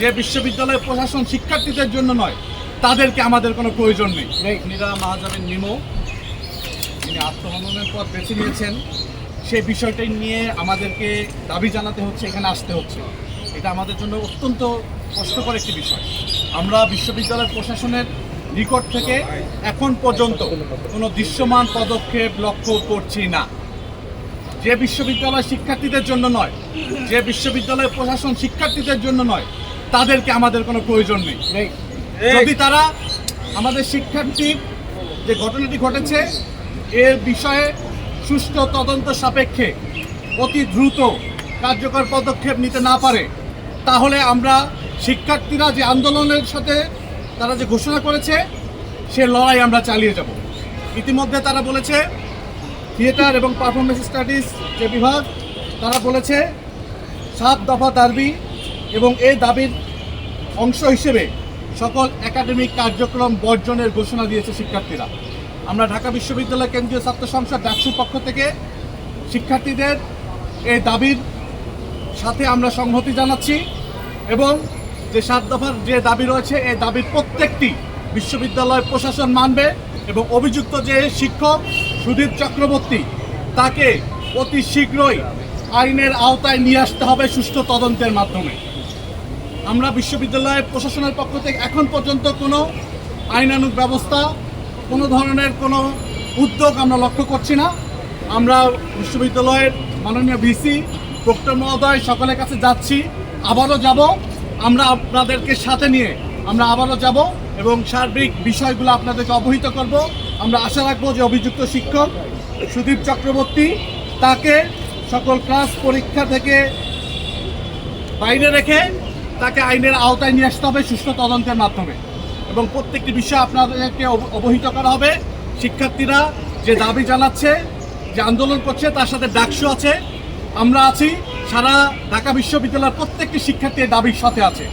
যে বিশ্ববিদ্যালয়ের প্রশাসন শিক্ষার্থীদের জন্য নয়, তাদেরকে আমাদের কোনো প্রয়োজন নেই। নীরা মাহাজাবিন নিমো তিনি আত্মমনোনয়নের পথ বেছে নিয়েছেন, সেই বিষয়টাই নিয়ে আমাদেরকে দাবি জানাতে হচ্ছে, এখানে আসতে হচ্ছে। এটা আমাদের জন্য অত্যন্ত কষ্টকর একটি বিষয়। আমরা বিশ্ববিদ্যালয় প্রশাসনের নিকট থেকে এখন পর্যন্ত কোনো দৃশ্যমান পদক্ষেপ লক্ষ্য করছি না। যে বিশ্ববিদ্যালয় শিক্ষার্থীদের জন্য নয়, যে বিশ্ববিদ্যালয় প্রশাসন শিক্ষার্থীদের জন্য নয়, তাদেরকে আমাদের কোনো প্রয়োজন নেই। যদি তারা আমাদের শিক্ষার্থীর যে ঘটনাটি ঘটেছে এর বিষয়ে সুষ্ঠু তদন্ত সাপেক্ষে অতি দ্রুত কার্যকর পদক্ষেপ নিতে না পারে, তাহলে আমরা শিক্ষার্থীরা যে আন্দোলনের সাথে তারা যে ঘোষণা করেছে সে লড়াই আমরা চালিয়ে যাব। ইতিমধ্যে তারা বলেছে থিয়েটার এবং পারফরমেন্স স্টাডিজ যে বিভাগ, তারা বলেছে 7 দফা দাবি এবং এই দাবির অংশ হিসেবে সকল একাডেমিক কার্যক্রম বর্জনের ঘোষণা দিয়েছে শিক্ষার্থীরা। আমরা ঢাকা বিশ্ববিদ্যালয় কেন্দ্রীয় ছাত্র সংসদ ডাকসুর পক্ষ থেকে শিক্ষার্থীদের এই দাবির সাথে আমরা সংহতি জানাচ্ছি এবং যে 7 দফার যে দাবি রয়েছে এই দাবির প্রত্যেকটি বিশ্ববিদ্যালয় প্রশাসন মানবে এবং অভিযুক্ত যে শিক্ষক সুদীপ চক্রবর্তী তাকে অতি শীঘ্রই আইনের আওতায় নিয়ে আসতে হবে সুষ্ঠু তদন্তের মাধ্যমে। আমরা বিশ্ববিদ্যালয় প্রশাসনের পক্ষ থেকে এখন পর্যন্ত কোনো আইনানুগ ব্যবস্থা, কোনো ধরনের কোনো উদ্যোগ আমরা লক্ষ্য করছি না। আমরা বিশ্ববিদ্যালয়ের মাননীয় ভিসি, প্রক্টর মহোদয় সকলের কাছে যাচ্ছি, আবারও যাব। আমরা আপনাদেরকে সাথে নিয়ে আমরা আবারও যাব এবং সার্বিক বিষয়গুলো আপনাদেরকে অবহিত করব। আমরা আশা রাখবো যে অভিযুক্ত শিক্ষক সুদীপ চক্রবর্তী তাকে সকল ক্লাস পরীক্ষা থেকে বাইরে রেখে তাকে আইনের আওতায় নিয়ে আসতে হবে সুষ্ঠু তদন্তের মাধ্যমে এবং প্রত্যেকটি বিষয় আপনাদেরকে অবহিত করা হবে। শিক্ষার্থীরা যে দাবি জানাচ্ছে, যে আন্দোলন করছে, তার সাথে ডাকসু আছে, আমরা আছি, সারা ঢাকা বিশ্ববিদ্যালয়ের প্রত্যেকটি শিক্ষার্থী এই দাবির সাথে আছে।